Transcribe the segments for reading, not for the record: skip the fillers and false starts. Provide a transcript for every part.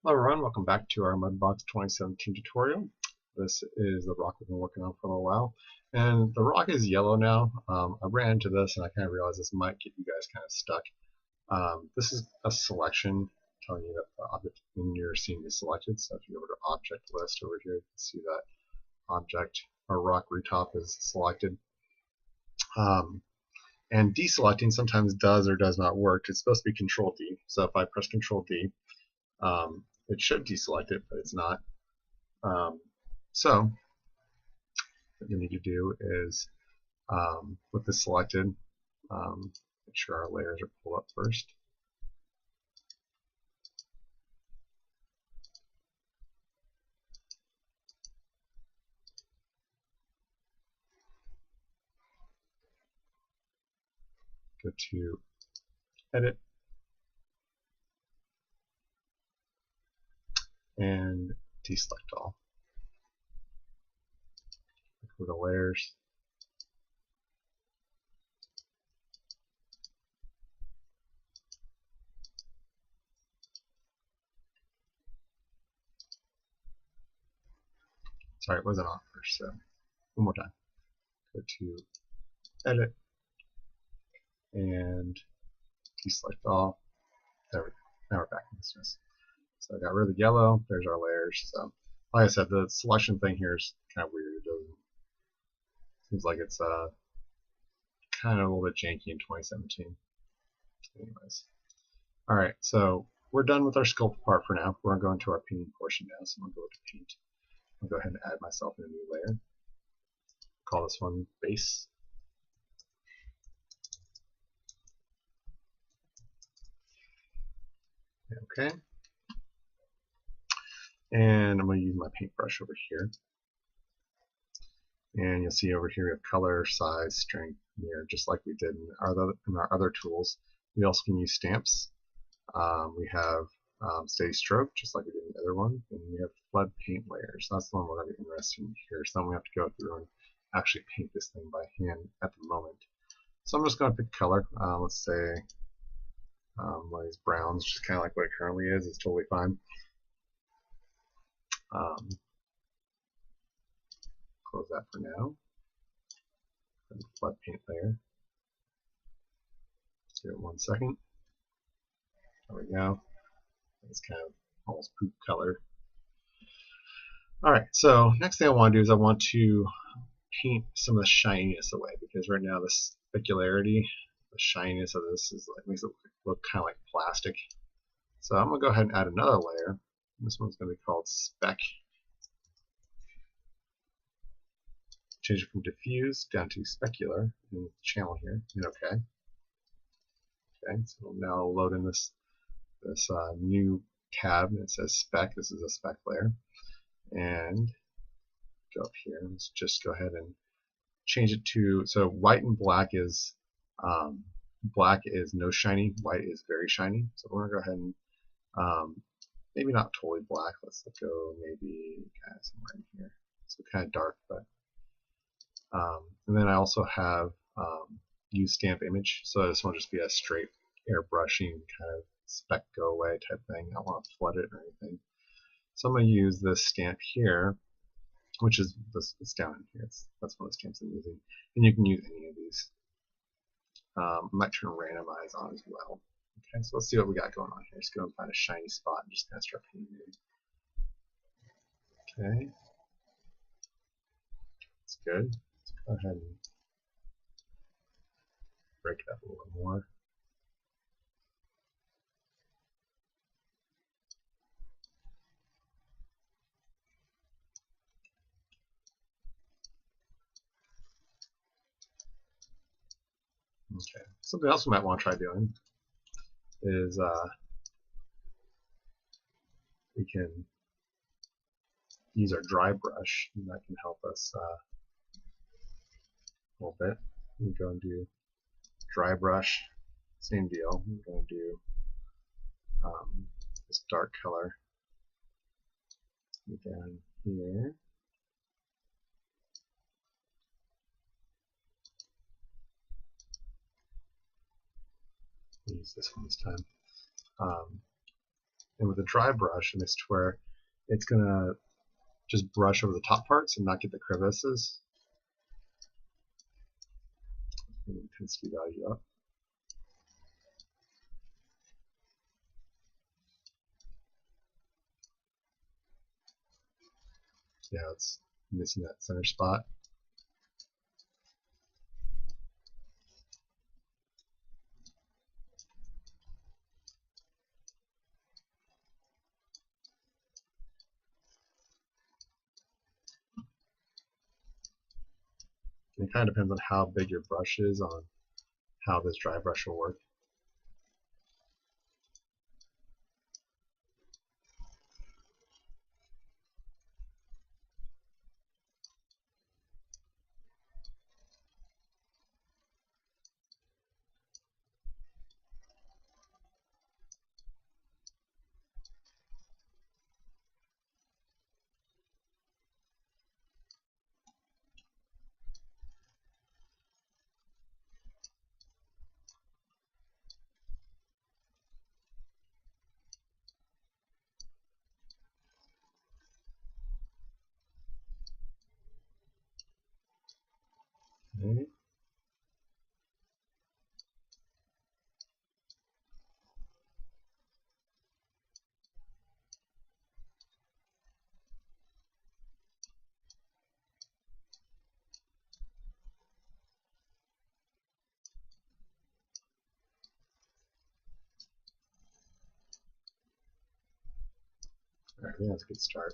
Hello everyone, welcome back to our Mudbox 2017 tutorial. This is the rock we've been working on for a little while. And the rock is yellow now. I ran into this and I kind of realized this might get you guys kind of stuck. This is a selection telling you that the object in your scene is selected. So if you go to Object List over here, you can see that object or rock rooftop is selected. And deselecting sometimes does or does not work. It's supposed to be Control D. So if I press Control D, it should deselect it, but it's not. So what you need to do is, with this selected, make sure our layers are pulled up first. Go to Edit, and deselect all. Go to Layers, sorry, it wasn't on first, so one more time. Go to Edit, and deselect all. There we go. Now we're back in business. So I got rid of the yellow. There's our layers. So, like I said, the selection thing here is kind of weird. It doesn't, seems like it's kind of a little bit janky in 2017. Anyways, all right. So we're done with our sculpt part for now. We're going to go into our painting portion now. So I'm going to go to Paint. I'll go ahead and add myself in a new layer. Call this one Base. Okay. And I'm going to use my paintbrush over here. And you'll see over here we have color, size, strength, mirror, just like we did in our other tools. We also can use stamps. We have steady stroke, just like we did in the other one. And we have flood paint layers. That's the one we're going to be interested in here. So then we have to go through and actually paint this thing by hand at the moment. So I'm just going to pick color. Let's say one of these browns, just kind of like what it currently is. It's totally fine. Close that for now. And flood paint layer. Let's give it 1 second. There we go. It's kind of almost poop color. Alright, so next thing I want to do is I want to paint some of the shininess away, because right now the specularity, the shininess of this is like, makes it look kind of like plastic. So I'm going to go ahead and add another layer. This one's going to be called Spec. Change it from diffuse down to specular in the channel here, and OK. Okay, so we'll now load in this new tab, and it says Spec. This is a Spec layer. And go up here. Let's just go ahead and change it to, so white and black is no shiny, white is very shiny. So we're gonna go ahead and maybe not totally black. Let's go maybe kind of somewhere in here. So kind of dark, but and then I also have use stamp image. So this will just be a straight airbrushing kind of spec go away type thing. I don't want to flood it or anything. So I'm going to use this stamp here, which is this, it's down in here. That's one of the stamps I'm using. And you can use any of these. I might turn randomize on as well. Okay, so let's see what we got going on here. Just go and find a shiny spot and just kind of start painting it. Okay. That's good. Let's go ahead and break it up a little more. Okay. Something else we might want to try doing is we can use our dry brush, and that can help us a little bit. We go and do dry brush, same deal. We're going to do this dark color down here. Use this one this time. And with a dry brush, it makes it to where it's going to just brush over the top parts and not get the crevices. Intensity value up. Yeah, it's missing that center spot. And it kind of depends on how big your brush is on how this dry brush will work. Okay. Alright, I think that's a good start.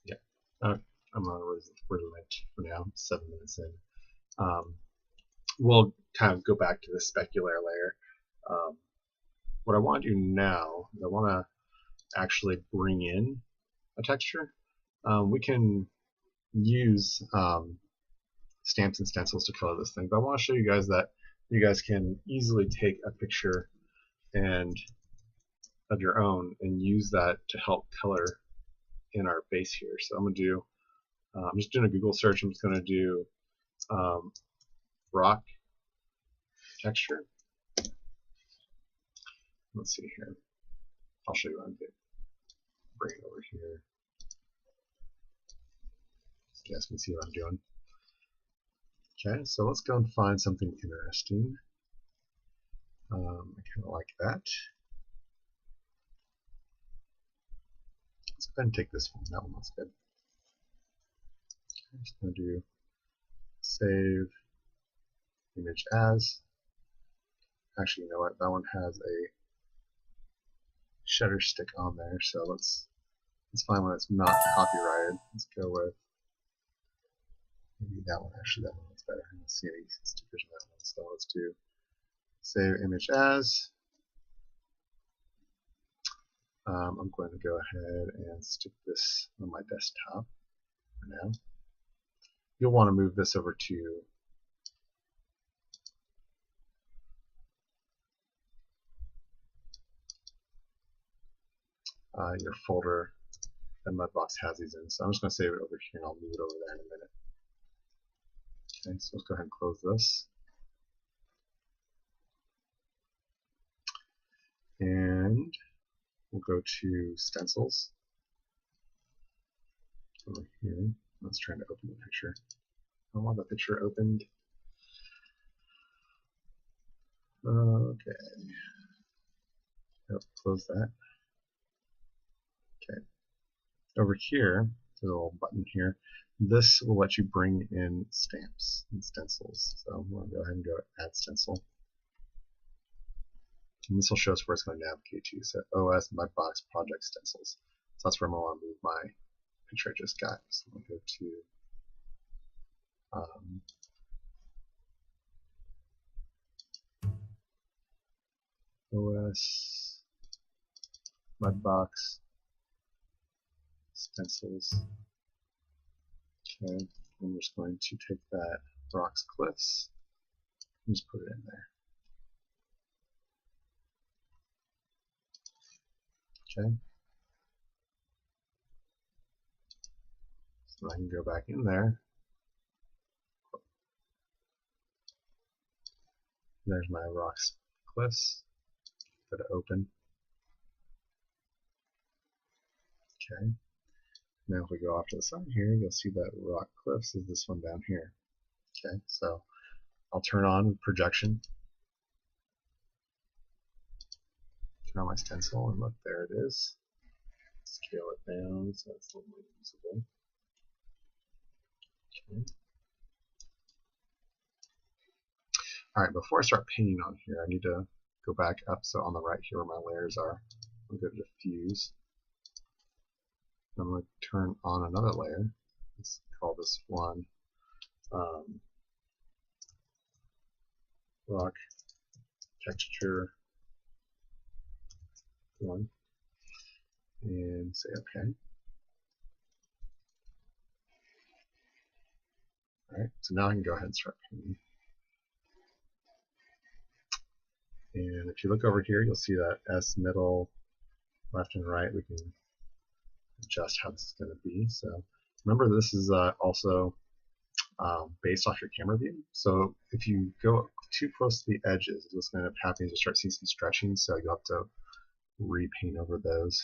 Yeah. I'm on rudiment for now, 7 minutes in. We'll kind of go back to the specular layer. What I want to do now is I want to actually bring in a texture. We can use stamps and stencils to color this thing, but I want to show you guys that you guys can easily take a picture and of your own and use that to help color in our base here. So I'm going to do, I'm just doing a Google search. I'm just going to do rock texture. Let's see here. I'll show you what I'm doing. Bring it over here. So you guys can see what I'm doing. Okay, so let's go and find something interesting. I kind of like that. Let's go ahead and take this one. That one looks good. Okay, just going to do save image as. Actually, you know what? That one has a shutter stick on there, so let's find one that's not copyrighted. Let's go with maybe that one. Actually, that one looks better. I don't see any stickers on that one, so let's do save image as. I'm going to go ahead and stick this on my desktop for now. You'll want to move this over to your folder that Mudbox has these in. So I'm just going to save it over here and I'll move it over there in a minute. Okay, so let's go ahead and close this. And we'll go to stencils over here. Let's try to open the picture. I want the picture opened. Okay. Yep, close that. Okay. Over here, there's a little button here. This will let you bring in stamps and stencils. So I'm going to go ahead and go add stencil. And this will show us where it's going to navigate to. So OS Mudbox Project Stencils. So that's where I'm going to move my picture I just got. So I'm going to go to OS Mudbox Stencils. Okay, I'm just going to take that rocks cliffs and just put it in there. Okay. So I can go back in there. There's my rocks cliffs. Go to open. Okay. Now if we go off to the side here, you'll see that rock cliffs is this one down here. Okay, so I'll turn on projection. Turn on my stencil and look, there it is. Scale it down so it's a little more usable. Okay. Alright, before I start painting on here, I need to go back up. So on the right here where my layers are, I'm going to diffuse. I'm going to turn on another layer. Let's call this one rock texture 1, and say OK. Alright, so now I can go ahead and start painting. And if you look over here, you'll see that S middle, left and right, we can adjust how this is going to be. So remember, this is also based off your camera view. So if you go too close to the edges, what's going to happen is you start seeing some stretching, so you'll have to repaint over those.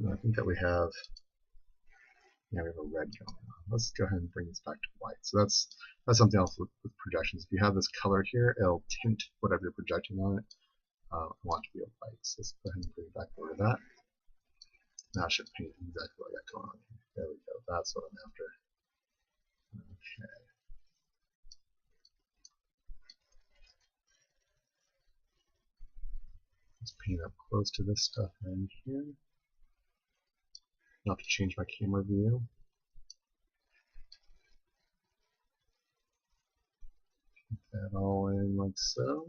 And I think that we have a red going on. Let's go ahead and bring this back to white. So that's something else with projections. If you have this color here, it'll tint whatever you're projecting on it. I want it to be a white. So let's go ahead and bring it back over to that. Now I should paint exactly what I got going on here. There we go. That's what I'm after. Okay. Let's paint up close to this stuff in here. I'll have to change my camera view. Keep that all in like so.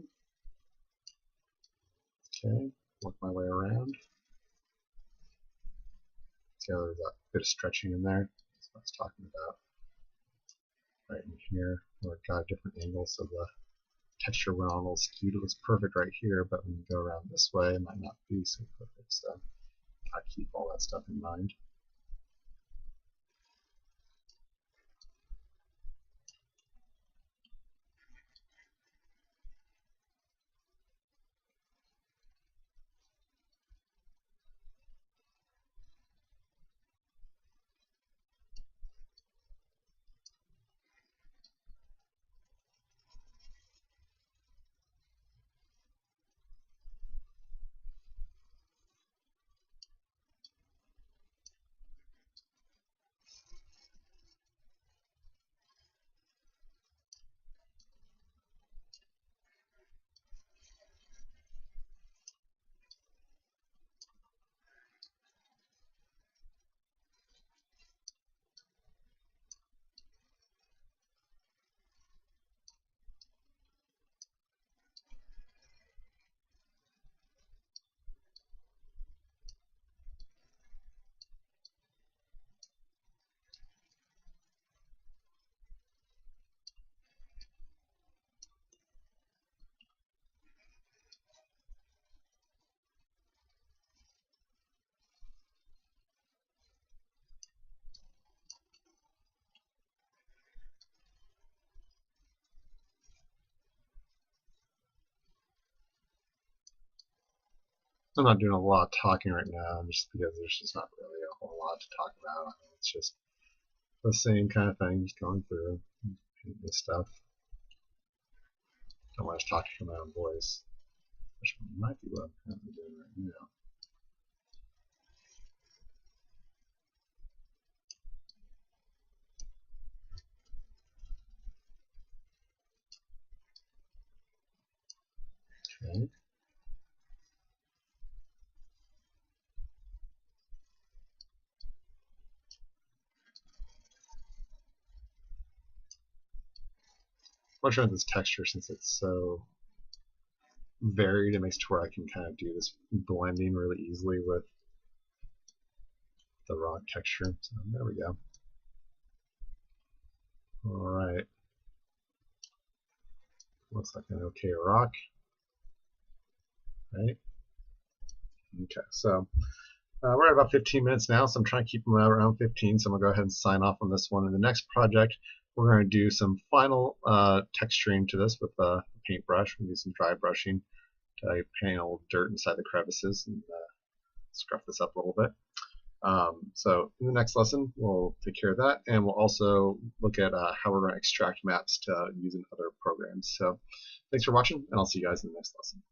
Okay, work my way around. See how there's a bit of stretching in there? That's what I was talking about. Right in here, where it got different angles, so the texture went on a little skewed. It looks perfect right here, but when you go around this way, it might not be so perfect. So I keep all that stuff in mind. I'm not doing a lot of talking right now, just because there's just not really a whole lot to talk about. It's just the same kind of thing, just going through this stuff. Don't want to talk to my own voice, which might be what I'm currently doing right now. Okay. much around this texture since it's so varied. It makes it to where I can kind of do this blending really easily with the rock texture. So there we go. All right. Looks like an okay rock. Right. Okay. So we're at about 15 minutes now, so I'm trying to keep them around 15. So I'm gonna go ahead and sign off on this one. In the next project, we're going to do some final texturing to this with a paintbrush. We'll do some dry brushing to paint a little dirt inside the crevices and scruff this up a little bit. So in the next lesson, we'll take care of that, and we'll also look at how we're going to extract maps to use in other programs. So thanks for watching, and I'll see you guys in the next lesson.